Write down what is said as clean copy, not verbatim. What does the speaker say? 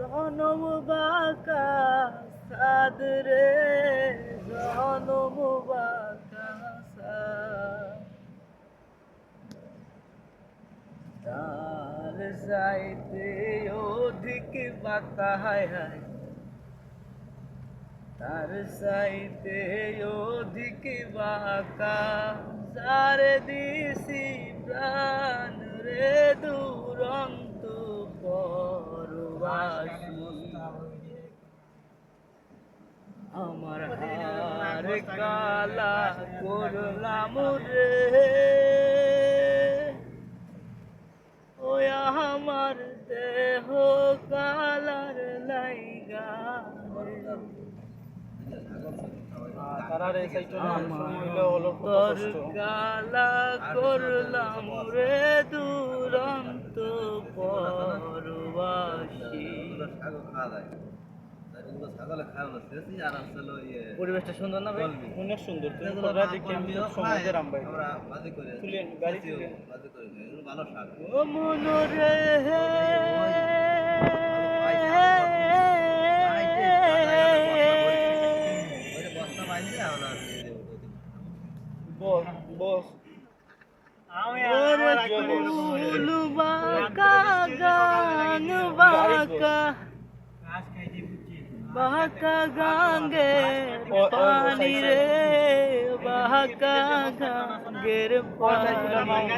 জনম বাঁকা সাদ রে, জনম বাঁকা সাদ। তার চাইতে অধিক বাঁকা, হায় হায়, তার চাইতে অধিক বাঁকা যারে দিছি প্রাণ রে, দুরন্ত পরবাসী। আমার হার কালা করলাম রে, ওই আমার দেহ কালার লাইগা তোর কালা করলাম রে, দুরন্ত পরবাসী। পরিবেশটা সুন্দর না ভাই? অনেক সুন্দর। ও মনোরে বস বাঁকা গান বাঁকা, বাঁকা গাঙ্গে পানি রে, বাঁকা গাঙ্গের বাঁকা গান বাঁকা।